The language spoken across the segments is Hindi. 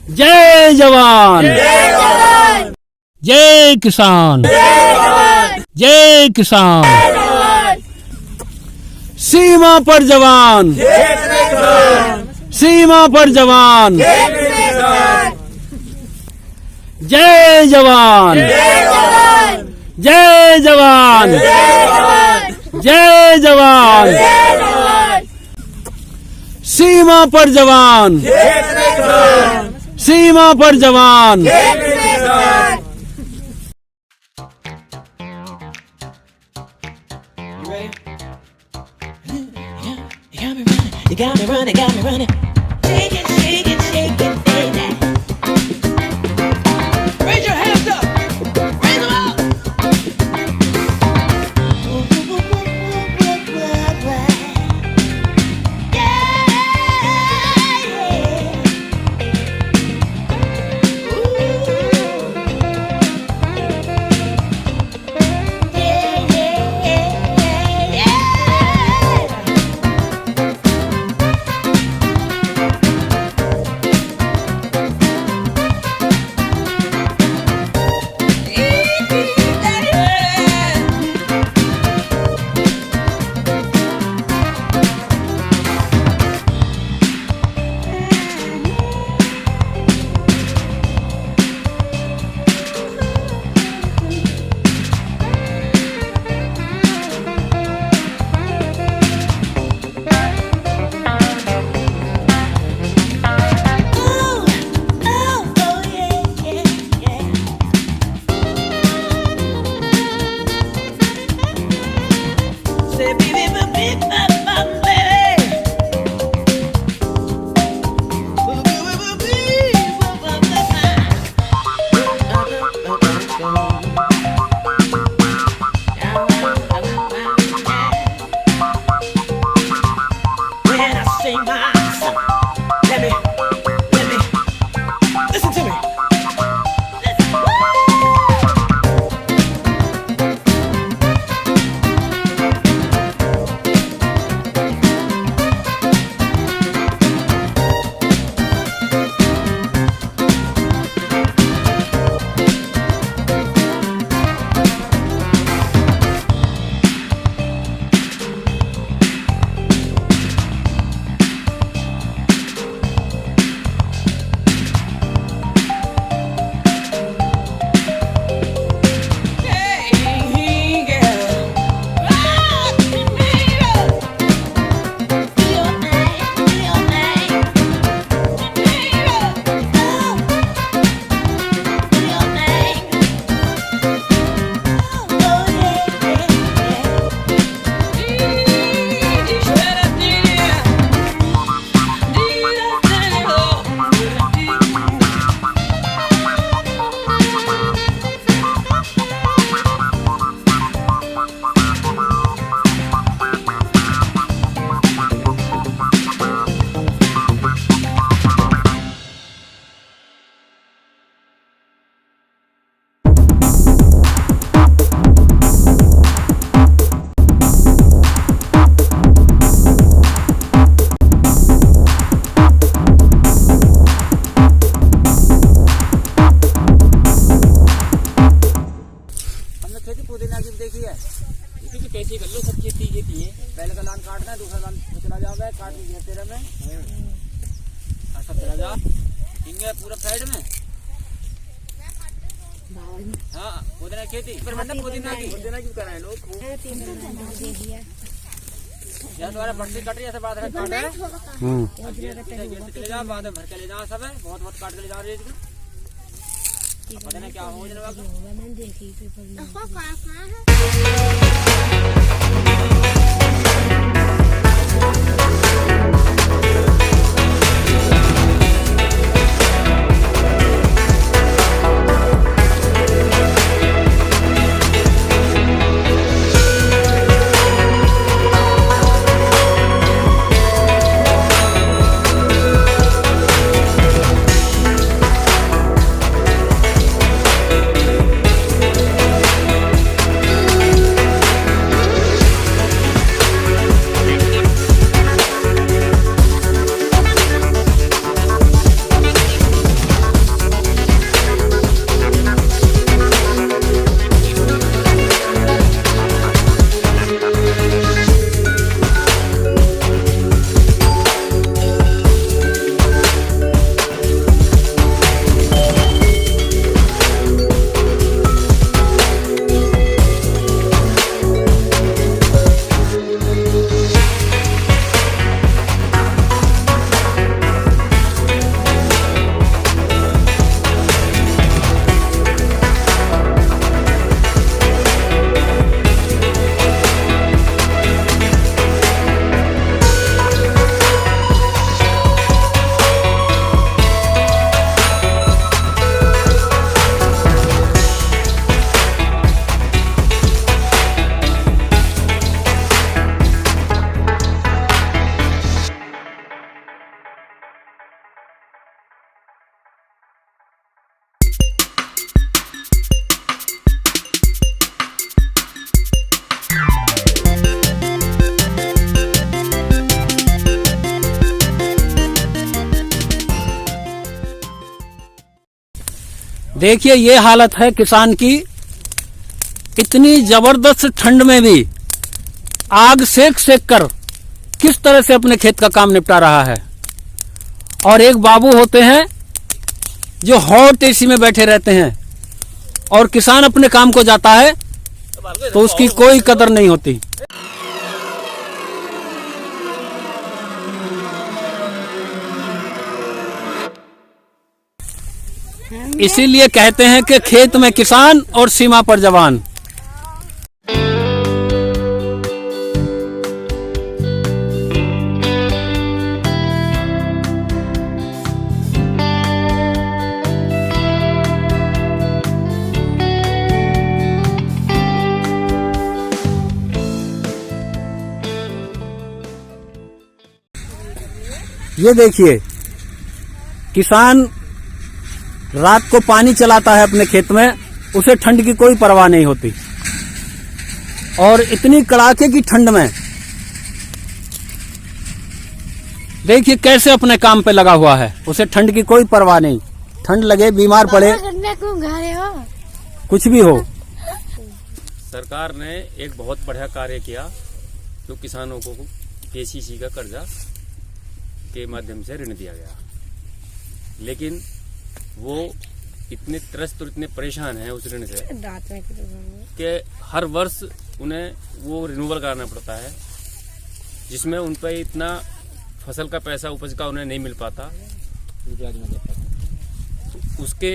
जय जवान जय किसान जय किसान। सीमा पर जवान सीमा पर जवान जय जवान जय जवान जय जवान। सीमा पर जवान सीमा पर जवान। You got me running, got me running. Shake it, shake it, shake it, baby. Raise your hands up. Raise them up. कैसी कर लो, सब खेती खेती है। पहले का लान काटना है, दूसरा लान चला जाओगे, काट के घेरते रहे में सब चला जा इंगे पूरा साइड में। हाँ पुदीना खेती पर मतलब पुदीना की कराए लोग यार तुम्हारा बर्सी कट रही है, बात है काट है चले जाओ, बाद में भर के ले जाओ सब है, बहुत बहुत काट के ले जाओ रेत को, पता नहीं क्या हो जाएगा। देखिए ये हालत है किसान की। इतनी जबरदस्त ठंड में भी आग सेक सेक कर किस तरह से अपने खेत का काम निपटा रहा है। और एक बाबू होते हैं जो हॉट एसी में बैठे रहते हैं, और किसान अपने काम को जाता है तो उसकी कोई कदर नहीं होती। इसीलिए कहते हैं कि खेत में किसान और सीमा पर जवान। ये देखिए किसान रात को पानी चलाता है अपने खेत में, उसे ठंड की कोई परवाह नहीं होती। और इतनी कड़ाके की ठंड में देखिए कैसे अपने काम पे लगा हुआ है, उसे ठंड की कोई परवाह नहीं। ठंड लगे, बीमार पड़े, कुछ भी हो। सरकार ने एक बहुत बढ़िया कार्य किया, जो किसानों को केसीसी का कर्जा के माध्यम से ऋण दिया गया। लेकिन वो इतने त्रस्त और इतने परेशान हैं उस ऋण से कि हर वर्ष उन्हें वो रिन्यूअल कराना पड़ता है, जिसमें उन पर इतना फसल का पैसा उपज का उन्हें नहीं मिल पाता। तो उसके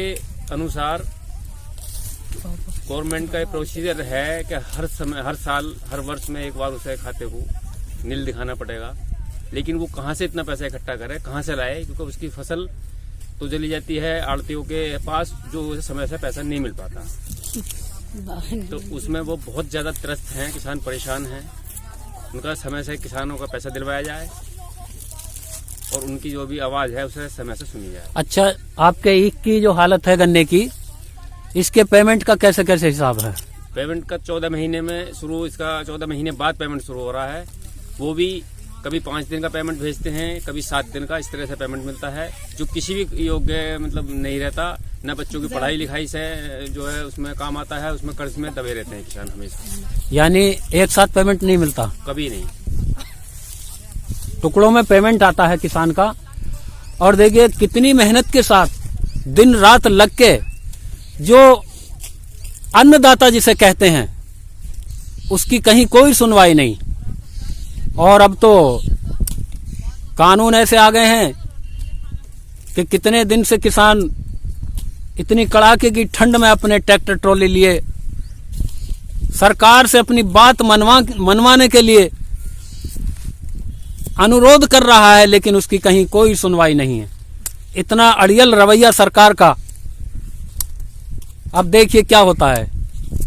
अनुसार गवर्नमेंट का प्रोसीजर है कि हर साल हर वर्ष में एक बार उसे खाते को नील दिखाना पड़ेगा। लेकिन वो कहाँ से इतना पैसा इकट्ठा करे, कहाँ से लाए, क्योंकि उसकी फसल तो चली जाती है आड़तियों के पास, जो समय से पैसा नहीं मिल पाता। तो उसमें वो बहुत ज्यादा त्रस्त हैं, किसान परेशान हैं। उनका समय से किसानों का पैसा दिलवाया जाए और उनकी जो भी आवाज है उसे समय से सुनी जाए। अच्छा, आपके ईख की जो हालत है गन्ने की, इसके पेमेंट का कैसे कैसे हिसाब है? पेमेंट का 14 महीने में शुरू, इसका 14 महीने बाद पेमेंट शुरू हो रहा है। वो भी कभी 5 दिन का पेमेंट भेजते हैं, कभी 7 दिन का, इस तरह से पेमेंट मिलता है, जो किसी भी योग्य मतलब नहीं रहता। न बच्चों की पढ़ाई लिखाई से जो है उसमें काम आता है, उसमें कर्ज में दबे रहते हैं किसान हमेशा। यानी एक साथ पेमेंट नहीं मिलता? कभी नहीं, टुकड़ों में पेमेंट आता है किसान का। और देखिए कितनी मेहनत के साथ दिन रात लग के जो अन्नदाता जिसे कहते हैं उसकी कहीं कोई सुनवाई नहीं। और अब तो कानून ऐसे आ गए हैं कि कितने दिन से किसान इतनी कड़ाके की ठंड में अपने ट्रैक्टर ट्रॉली लिए सरकार से अपनी बात मनवाने के लिए अनुरोध कर रहा है, लेकिन उसकी कहीं कोई सुनवाई नहीं है। इतना अड़ियल रवैया सरकार का। अब देखिए क्या होता है।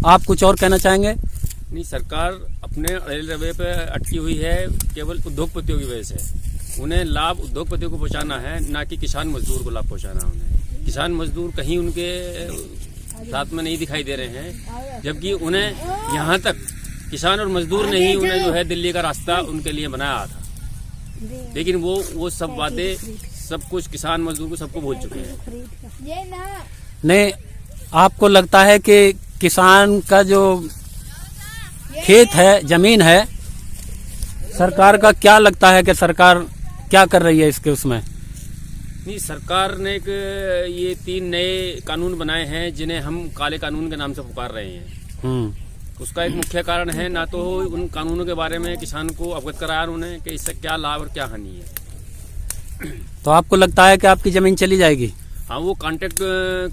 आप कुछ और कहना चाहेंगे? नहीं, सरकार अपने अड़ियल रवैये पे अटकी हुई है, केवल उद्योगपतियों की वजह से। उन्हें लाभ उद्योगपतियों को पहुंचाना है, ना कि किसान मजदूर को लाभ पहुंचाना है उन्हें। किसान मजदूर कहीं उनके साथ में नहीं दिखाई दे रहे हैं, जबकि उन्हें यहाँ तक किसान और मजदूर ने ही उन्हें जो है दिल्ली का रास्ता उनके लिए बनाया था। लेकिन वो सब बातें, सब कुछ किसान मजदूर को सबको भूल चुके हैं। नहीं, आपको लगता है कि किसान का जो खेत है, जमीन है, सरकार का क्या लगता है कि सरकार क्या कर रही है इसके उसमें? नहीं, सरकार ने एक ये 3 नए कानून बनाए हैं, जिन्हें हम काले कानून के नाम से पुकार रहे हैं। उसका एक मुख्य कारण है, ना तो उन कानूनों के बारे में किसान को अवगत कराया उन्होंने कि इससे क्या लाभ और क्या हानि है। तो आपको लगता है कि आपकी जमीन चली जाएगी? हाँ, वो कॉन्ट्रैक्ट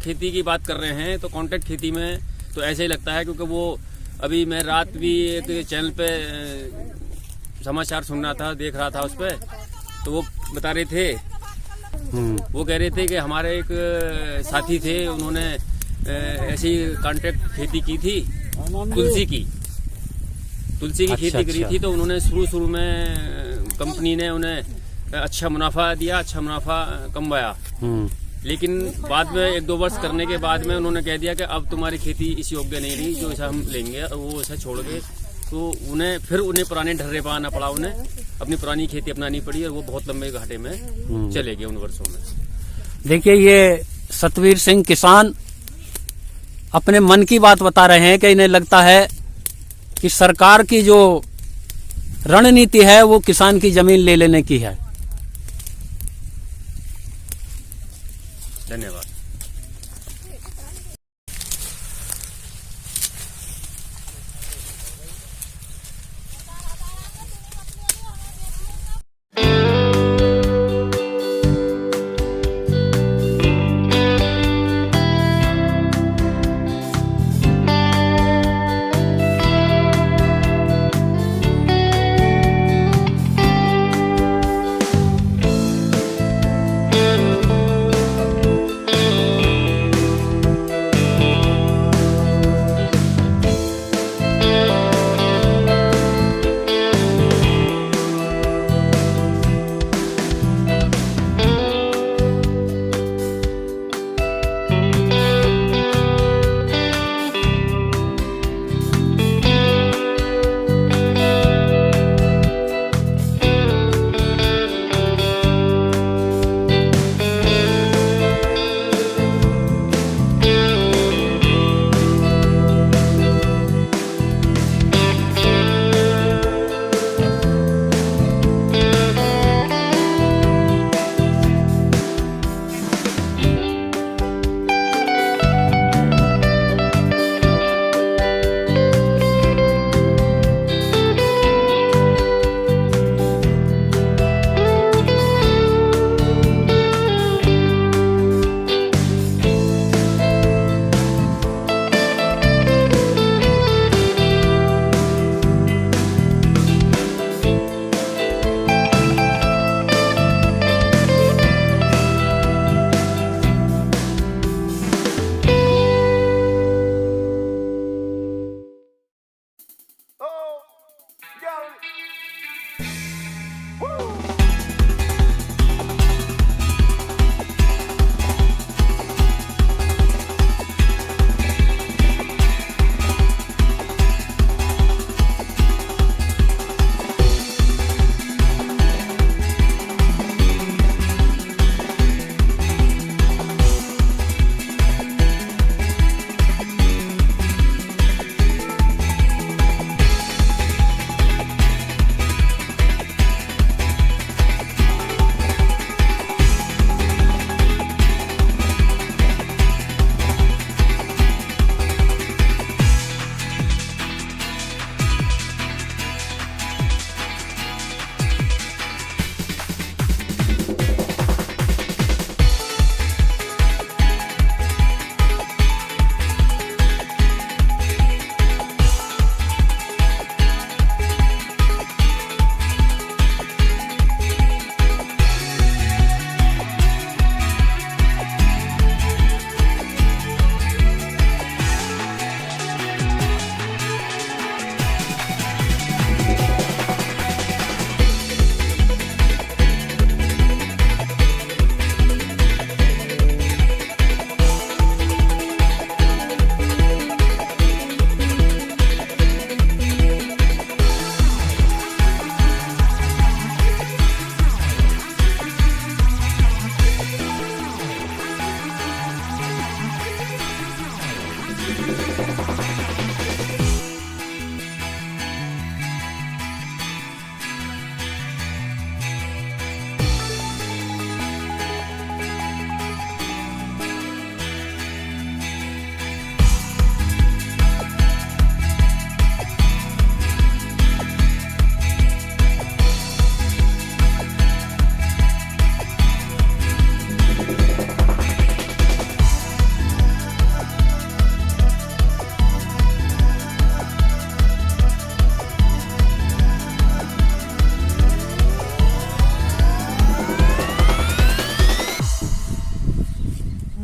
खेती की बात कर रहे हैं, तो कॉन्ट्रैक्ट खेती में तो ऐसे ही लगता है, क्योंकि वो अभी मैं रात भी एक चैनल पे समाचार सुन रहा था, देख रहा था उस पर, तो वो बता रहे थे, वो कह रहे थे कि हमारे एक साथी थे, उन्होंने ऐसी कॉन्ट्रैक्ट खेती की थी, तुलसी की खेती करी थी। तो उन्होंने शुरू में कंपनी ने उन्हें अच्छा मुनाफा दिया, अच्छा मुनाफा कमवाया। लेकिन बाद में 1-2 वर्ष करने के बाद में उन्होंने कह दिया कि अब तुम्हारी खेती इस योग्य नहीं रही, जो ऐसा हम लेंगे, और वो ऐसा छोड़ गए। तो उन्हें पुराने ढर्रे पर आना पड़ा, उन्हें अपनी पुरानी खेती अपनानी पड़ी, और वो बहुत लंबे घाटे में चले गए उन वर्षों में। देखिए ये सतवीर सिंह किसान अपने मन की बात बता रहे हैं कि इन्हें लगता है कि सरकार की जो रणनीति है वो किसान की जमीन ले लेने की है। धन्यवाद।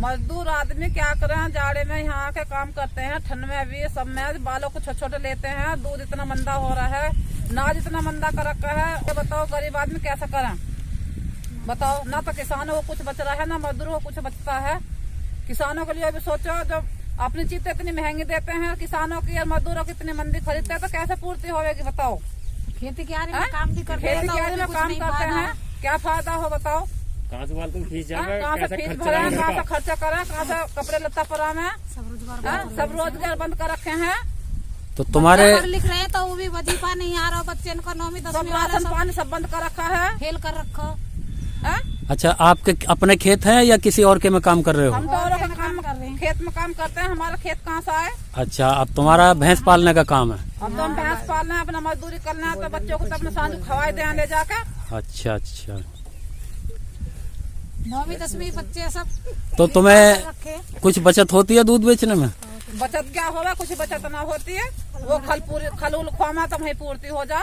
मजदूर आदमी क्या करें, जाड़े में यहाँ के काम करते हैं, ठंड में भी सब में बालों को छोटे छोटे लेते हैं। दूध इतना मंदा हो रहा है, नाज इतना मंदा कर रखा है। तो बताओ गरीब आदमी कैसे करें? बताओ, ना तो किसानों को कुछ बच रहा है, ना मजदूरों को कुछ बचता है। किसानों के लिए भी सोचो, जब अपनी चीजें इतनी महंगी देते हैं किसानों की और मजदूरों की इतनी मंदी खरीदते हैं तो कैसे पूर्ति होगी? बताओ, खेती क्यारी में काम भी करते हैं, खेती क्यारी में काम करते हैं, क्या फायदा हो बताओ? कहाँ से बालकन खींच हाँ, जाएगा, कहाँ से कैसे फीस खर्चा भरे, लगाएगा? कहाँ से खर्चा करें, कहाँ से कपड़े लत्ता परा में, सब रोजगार बंद कर रखे हैं। तो तुम्हारे पढ़ लिख रहे हैं तो वो भी वजीफा नहीं आ रहा, बच्चे का 9वीं 10वीं सब वाला राशन सब पानी सब बंद कर रखा है। फेल कर रखो। हैं? अच्छा, आपके अपने खेत हैं या किसी और के में काम कर रहे हो? हम तो औरों का काम कर रहे हैं, खेत में काम करते हैं, हमारा खेत कहाँ से आए। अच्छा, अब तुम्हारा भैंस पालने का काम है। हम तो हम भैंस पालना है, अपना मजदूरी करना है, तो बच्चों को तो अपने सांझ खवाई दे ले जाके। अच्छा अच्छा, 9वीं 10वीं बच्चे सब तो तुम्हें रखे। कुछ बचत होती है दूध बेचने में? बचत क्या होगा, कुछ बचत ना होती है। वो खल उल खुआमा तो वही पूर्ति हो जा।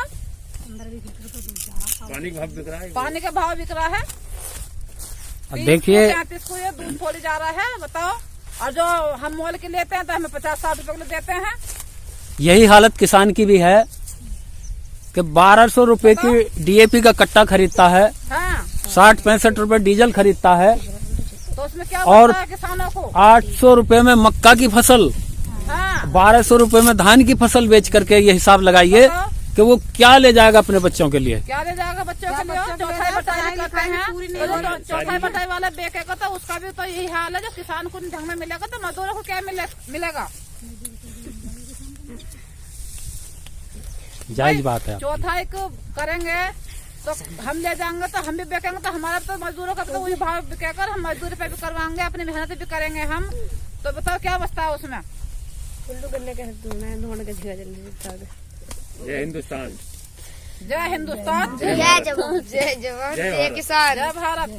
पानी का भाव बिक रहा है। पानी का भाव बिक रहा है, अब देखिए 35 को ये दूध थोड़ी जा रहा है, बताओ। और जो हम मोल के लेते हैं तो हमें 50-60 रुपए किलो देते हैं। यही हालत किसान की भी है कि 1200 रुपए की डीएपी का कट्टा खरीदता है, हाँ, 60-65 रुपए डीजल खरीदता है, तो उसमें क्या और होता है किसानों को। 800 रुपए में मक्का की फसल, हाँ, 1200 रुपए में धान की फसल बेच करके ये हिसाब लगाइए कि वो क्या ले जाएगा अपने बच्चों के लिए। क्या ले जाएगा बच्चों के लिए। चौथाई बटाई करते हैं, तो जो चौथाई बटाई वाला बेचेगा तो उसका भी तो यही हाल है। जो किसान को ढंग में मिलेगा तो मजदूरों को क्या मिलेगा। जायज बात है। चौथाई को करेंगे तो हम ले जाएंगे तो हम भी बेचेंगे, तो हमारा तो मजदूरों का तो वही भाव बिकेकर हम मजदूरी पे भी करवाएंगे, अपनी मेहनत भी करेंगे हम। तो बताओ क्या अवस्था है उसमें। जय हिंदुस्तान, जय हिंदुस्तान, जय जवान, जय जवान, जय किसान। जय भारत।